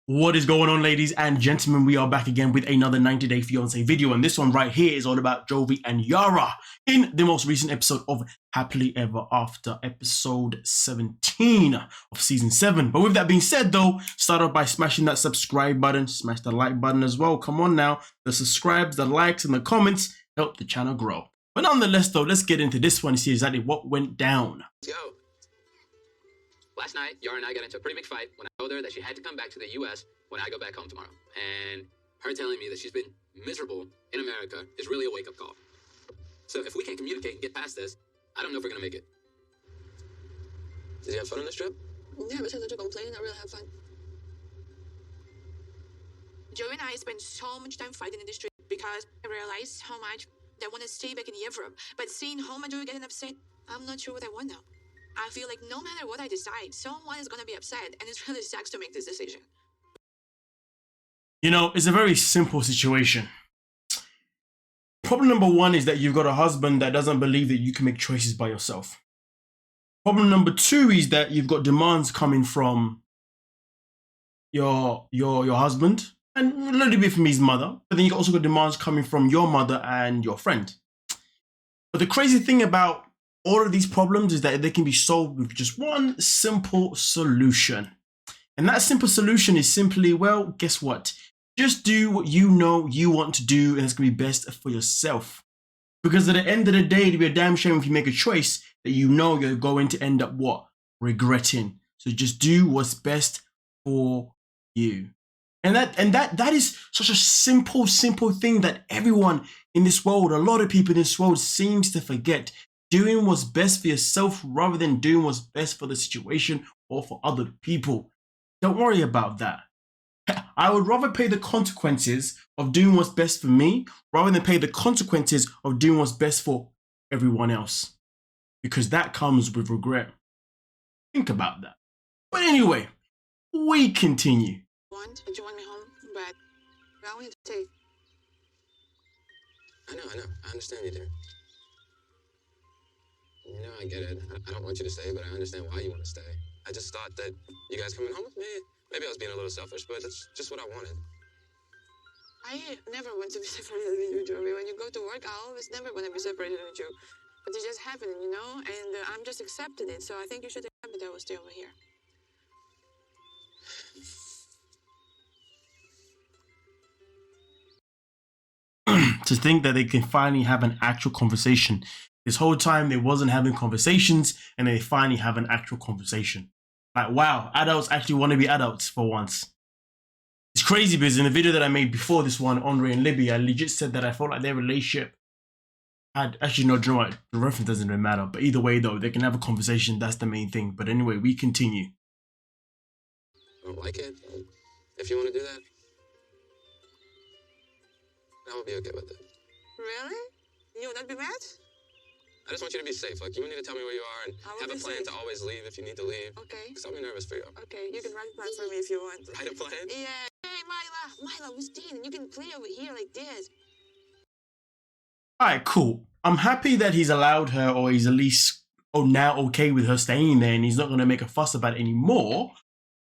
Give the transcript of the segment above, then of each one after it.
What is going on, ladies and gentlemen? We are back again with another 90-day fiance video, and this one right here is all about Jovi and Yara in the most recent episode of Happily Ever After, episode 17 of season 7. But with that being said, though, start off by smashing that subscribe button, smash the like button as well. Come on now, the subscribes, the likes, and the comments help the channel grow. But nonetheless, though, let's get into this one and see exactly what went down. Let's go. Last night, Yara and I got into a pretty big fight when I told her that she had to come back to the U.S. when I go back home tomorrow. And her telling me that she's been miserable in America is really a wake-up call. So if we can't communicate and get past this, I don't know if we're going to make it. Did you have fun on this trip? Yeah, besides the complaining, I really have fun. Joey and I spent so much time fighting in this trip because I realized how much I want to stay back in Europe. But seeing home and Joey getting upset, I'm not sure what I want now. I feel like no matter what I decide, someone is going to be upset, and it really sucks to make this decision. You know, it's a very simple situation. Problem number one is that you've got a husband that doesn't believe that you can make choices by yourself. Problem number two is that you've got demands coming from your husband and a little bit from his mother, but then you've also got demands coming from your mother and your friend. But the crazy thing about all of these problems is that they can be solved with just one simple solution. And that simple solution is simply, well, guess what? Just do what you know you want to do, and it's going to be best for yourself. Because at the end of the day, it'll be a damn shame if you make a choice that you know you're going to end up what? Regretting. So just do what's best for you. And that is such a simple thing that everyone in this world, a lot of people in this world seems to forget. Doing what's best for yourself rather than doing what's best for the situation or for other people. Don't worry about that. I would rather pay the consequences of doing what's best for me rather than pay the consequences of doing what's best for everyone else. Because that comes with regret. Think about that. But anyway, we continue. You want me home, but I want you to stay. I know. I understand you, dear. You know, I get it. I don't want you to stay, but I understand why you want to stay. I just thought that you guys coming home with me, maybe I was being a little selfish, but that's just what I wanted. I never want to be separated with you, Joey. When you go to work, I always never want to be separated with you. But it just happened, you know, and I'm just accepting it. So I think you should accept that I will stay over here. To think that they can finally have an actual conversation. This whole time they wasn't having conversations, and they finally have an actual conversation. Like, wow, adults actually want to be adults for once. It's crazy because in the video that I made before this one, Andre and Libby, I legit said that I felt like their relationship had, actually no, do you know what? The reference doesn't really matter, but either way though, they can have a conversation, that's the main thing. But anyway, we continue. I don't like it. If you want to do that, I will be okay with it. Really? You will not be mad? I just want you to be safe. Like, you need to tell me where you are and have a plan to always leave if you need to leave. Okay. Because I'll be nervous for you. Okay, you can write a plan for me if you want. Write a plan? Yeah. Hey, Mila, we staying. You can play over here like this. Alright, cool. I'm happy that he's allowed her, or he's at least now okay with her staying there, and he's not going to make a fuss about it anymore.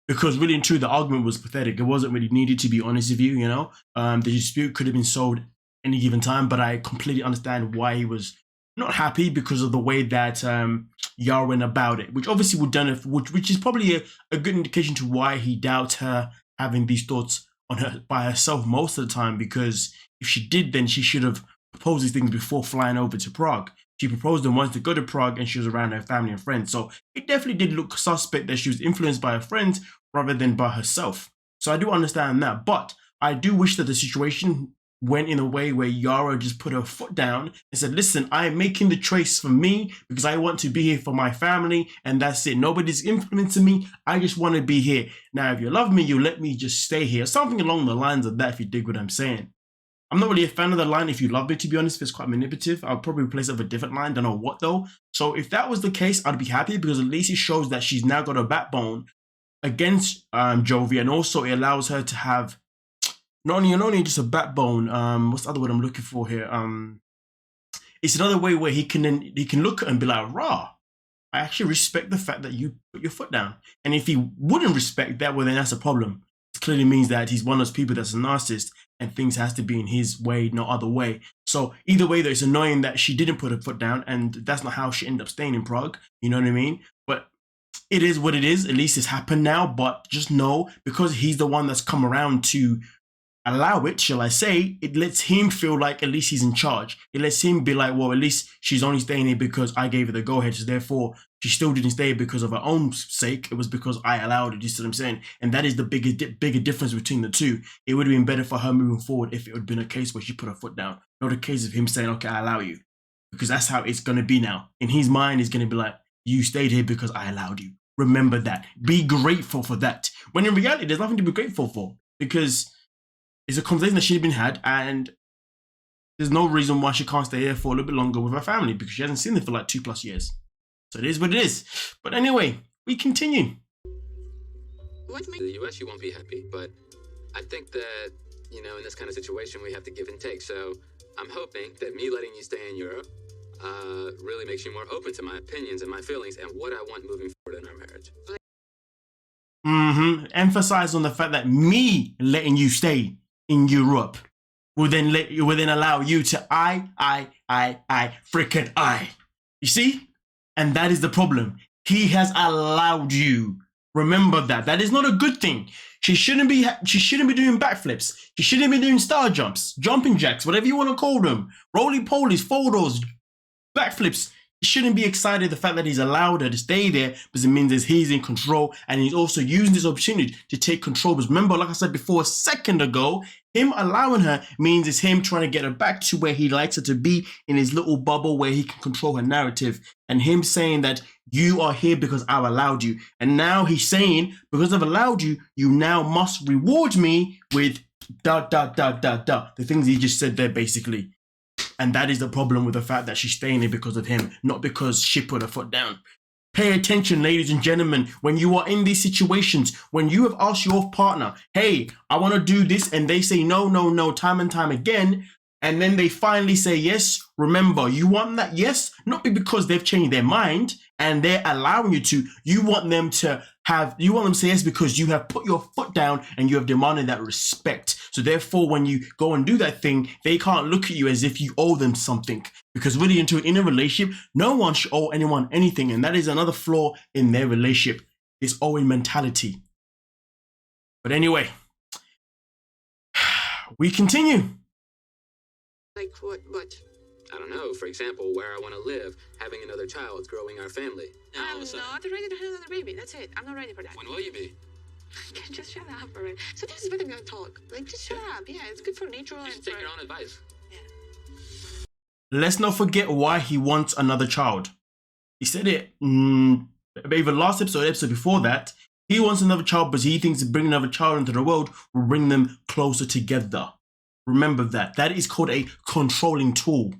Because really and truly, the argument was pathetic. It wasn't really needed, to be honest with you, you know. The dispute could have been solved any given time, but I completely understand why he was not happy because of the way that Yara went about it, which obviously would done it, which is probably a good indication to why he doubts her having these thoughts on her by herself most of the time. Because if she did, then she should have proposed these things before flying over to Prague. She proposed them once to go to Prague and she was around her family and friends. So it definitely did look suspect that she was influenced by her friends rather than by herself. So I do understand that. But I do wish that the situation went in a way where Yara just put her foot down and said, listen, I am making the choice for me because I want to be here for my family, and that's it. Nobody's influencing me. I just want to be here. Now, if you love me, you let me just stay here. Something along the lines of that, if you dig what I'm saying. I'm not really a fan of the line, if you love me, to be honest. It's quite manipulative. I'll probably replace it with a different line. Don't know what though. So if that was the case, I'd be happy because at least it shows that she's now got a backbone against Jovi, and also it allows her to have not only just a backbone. What's the other word I'm looking for here? It's another way where he can look at her and be like, rah, I actually respect the fact that you put your foot down. And if he wouldn't respect that, well, then that's a problem. clearly means that he's one of those people that's a narcissist and things has to be in his way, no other way. So either way, though, it's annoying that she didn't put her foot down, and that's not how she ended up staying in Prague. You know what I mean? But it is what it is. At least it's happened now. But just know, because he's the one that's come around to allow it, shall I say, it lets him feel like at least he's in charge. It lets him be like, well, at least she's only staying here because I gave her the go-ahead. So therefore, she still didn't stay because of her own sake. It was because I allowed it. You see what I'm saying? And that is the bigger difference between the two. It would have been better for her moving forward if it would have been a case where she put her foot down. Not a case of him saying, okay, I allow you. Because that's how it's going to be now. In his mind, it's going to be like, you stayed here because I allowed you. Remember that. Be grateful for that. When in reality, there's nothing to be grateful for. Because it's a conversation that she's been had, and there's no reason why she can't stay here for a little bit longer with her family, because she hasn't seen them for like 2+ years. So it is what it is. But anyway, we continue. In the US, you won't be happy, but I think that, you know, in this kind of situation, we have to give and take. So I'm hoping that me letting you stay in Europe really makes you more open to my opinions and my feelings and what I want moving forward in our marriage. Emphasize on the fact that me letting you stay in Europe will then allow you to freaking I. You see? And that is the problem. He has allowed you. Remember that. That is not a good thing. She shouldn't be doing backflips. She shouldn't be doing star jumps, jumping jacks, whatever you want to call them. Roly-polies, folders, backflips. You shouldn't be excited the fact that he's allowed her to stay there, because it means that he's in control, and he's also using this opportunity to take control. Because remember, like I said before a second ago, him allowing her means it's him trying to get her back to where he likes her to be, in his little bubble where he can control her narrative. And him saying that you are here because I've allowed you. And now he's saying, because I've allowed you, you now must reward me with ... The things he just said there, basically. And that is the problem with the fact that she's staying there because of him, not because she put her foot down. Pay attention, ladies and gentlemen, when you are in these situations, when you have asked your partner, hey, I want to do this, and they say no, no, no, time and time again, and then they finally say yes, remember, you want that yes, not because they've changed their mind and they're allowing you to. You want them to say yes because you have put your foot down and you have demanded that respect. So therefore, when you go and do that thing, they can't look at you as if you owe them something. Because really, in a relationship, no one should owe anyone anything. And that is another flaw in their relationship, this owing mentality. But anyway, we continue. Like what? I don't know, for example, where I want to live, having another child, growing our family. I'm not ready to have another baby. That's it. I'm not ready for that. When will you be? Just shut up already. So this is better than talk. Like, just shut up. Yeah, it's good for nature. You should take your own advice. Yeah. Let's not forget why he wants another child. He said it either last episode or episode before that. He wants another child because he thinks bringing another child into the world will bring them closer together. Remember that. That is called a controlling tool.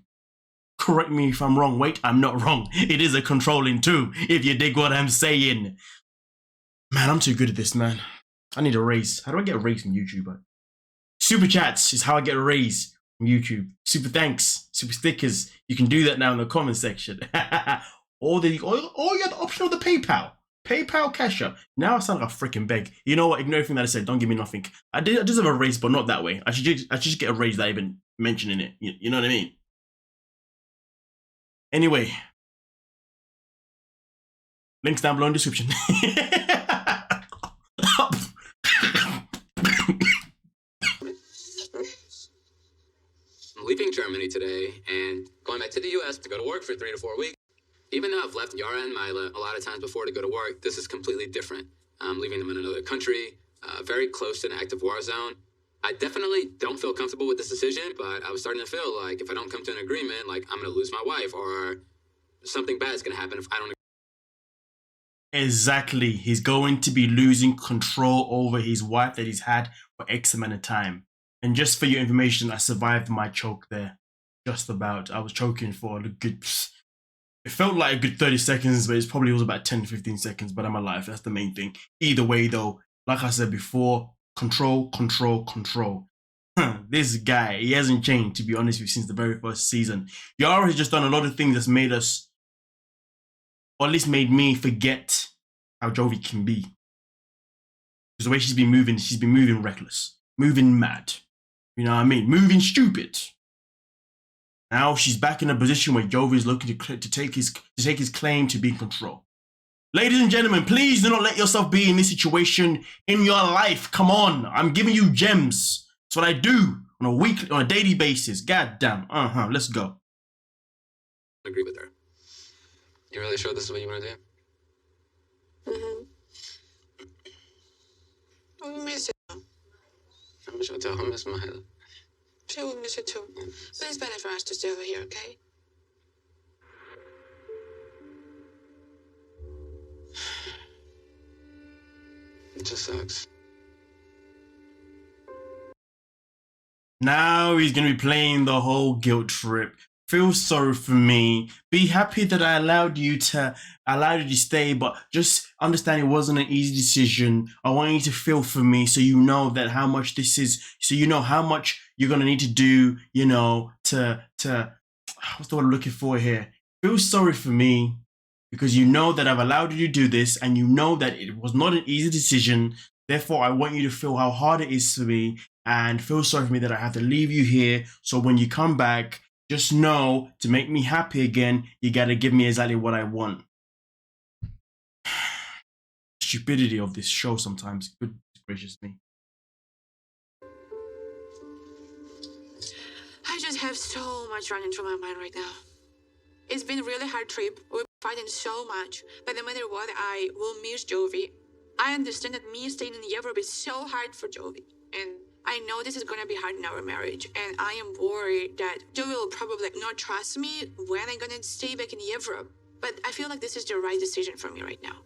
Correct me if I'm wrong. Wait, I'm not wrong. It is a controlling tool, if you dig what I'm saying. Man, I'm too good at this, man. I need a raise. How do I get a raise from YouTube? Super chats is how I get a raise from YouTube. Super thanks, super stickers. You can do that now in the comment section. Or you have the option of the PayPal. PayPal, CashApp. Now I sound like a freaking beg. You know what? Ignore everything that I said. Don't give me nothing. I deserve a raise, but not that way. I should just get a raise without even mentioning it. You know what I mean? Anyway. Links down below in the description. I'm leaving Germany today and going back to the US to go to work for 3 to 4 weeks. Even though I've left Yara and Mila a lot of times before to go to work, this is completely different. I'm leaving them in another country, very close to an active war zone. I definitely don't feel comfortable with this decision, but I was starting to feel like if I don't come to an agreement, like I'm going to lose my wife or something bad is going to happen if I don't agree. Exactly. He's going to be losing control over his wife that he's had for X amount of time. And just for your information, I survived my choke there. Just about. I was choking for a good... It felt like a good 30 seconds, but it probably was about 10 to 15 seconds, but I'm alive. That's the main thing. Either way, though, like I said before, control, control, control. This guy, he hasn't changed, to be honest with you, since the very first season. Yara has just done a lot of things that's made us, or at least made me forget how Jovi can be. Because the way she's been moving reckless, moving mad. You know what I mean? Moving stupid. Now she's back in a position where Jovi is looking to take his claim to be in control. Ladies and gentlemen, please do not let yourself be in this situation in your life. Come on, I'm giving you gems. That's what I do on a daily basis. God damn. Let's go. I agree with her. You really sure this is what you want to do? We miss it. I'm sure tell her miss my head. She will miss it too. But it's better for us to stay over here, okay? It just sucks. Now he's going to be playing the whole guilt trip. Feel sorry for me. Be happy that I allowed you to stay, but just understand it wasn't an easy decision. I want you to feel for me so you know that how much this is, so you know how much you're going to need to do, you know, to what's the word I'm looking for here? Feel sorry for me because you know that I've allowed you to do this and you know that it was not an easy decision. Therefore, I want you to feel how hard it is for me and feel sorry for me that I have to leave you here. So when you come back, just know to make me happy again, you got to give me exactly what I want. Stupidity of this show sometimes. Good gracious me. I just have so much running through my mind right now. It's been a really hard trip. We're fighting so much. But no matter what, I will miss Jovi. I understand that me staying in Europe is so hard for Jovi. And I know this is going to be hard in our marriage. And I am worried that Jovi will probably not trust me when I'm going to stay back in Europe. But I feel like this is the right decision for me right now.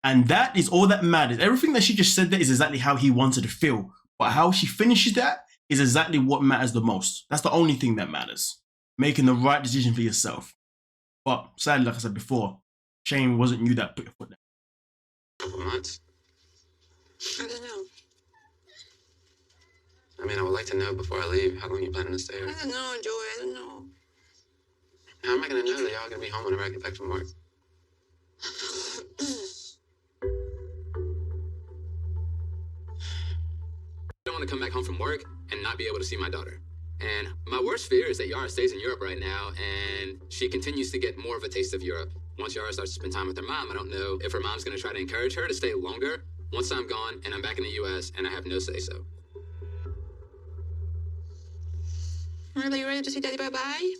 And that is all that matters. Everything that she just said there is exactly how he wanted to feel. But how she finishes that is exactly what matters the most. That's the only thing that matters. Making the right decision for yourself. But sadly, like I said before, shame it wasn't you that put your foot down. Couple months. I don't know. I mean, I would like to know before I leave how long you planning to stay here. I don't know, Joey. I don't know. How am I going to know that y'all going to be home whenever I get back from work? I don't want to come back home from work and not be able to see my daughter. And my worst fear is that Yara stays in Europe right now and she continues to get more of a taste of Europe. Once Yara starts to spend time with her mom, I don't know if her mom's going to try to encourage her to stay longer once I'm gone and I'm back in the U.S. and I have no say-so. Really, you ready to say daddy bye-bye?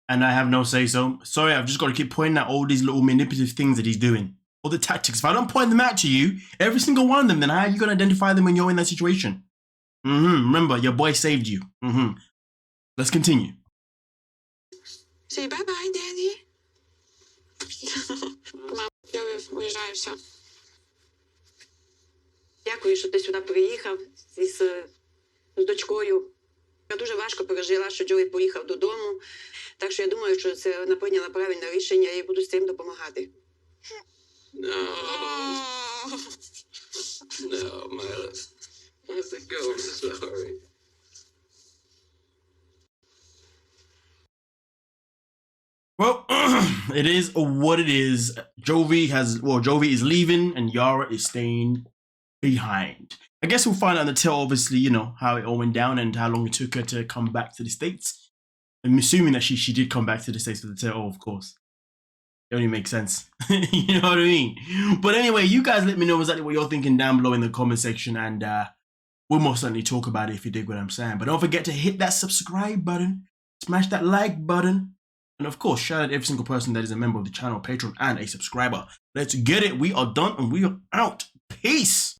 And I have no say-so. Sorry, I've just got to keep pointing out all these little manipulative things that he's doing. All the tactics. If I don't point them out to you, every single one of them, then how are you going to identify them when you're in that situation? Remember, your boy saved you. Let's continue. Say bye-bye, daddy. Мама, я виїжджаю, все. Дякую, що ти сюди приїхав з дочкою. Я дуже важко пережила, що Джові поїхав додому. Так що я думаю, що це вона прийняла правильне рішення і буду з цим допомагати. No, Miles. I have to go. I'm sorry. Well, it is what it is. Jovi is leaving and Yara is staying behind. I guess we'll find out in the tale, obviously, you know, how it all went down and how long it took her to come back to the States. I'm assuming that she did come back to the States for the tale, of course. It only makes sense. You know what I mean? But anyway, you guys let me know exactly what you're thinking down below in the comment section and we'll most certainly talk about it if you dig what I'm saying. But don't forget to hit that subscribe button, smash that like button, and of course, shout out every single person that is a member of the channel, Patreon, and a subscriber. Let's get it. We are done and we are out. Peace.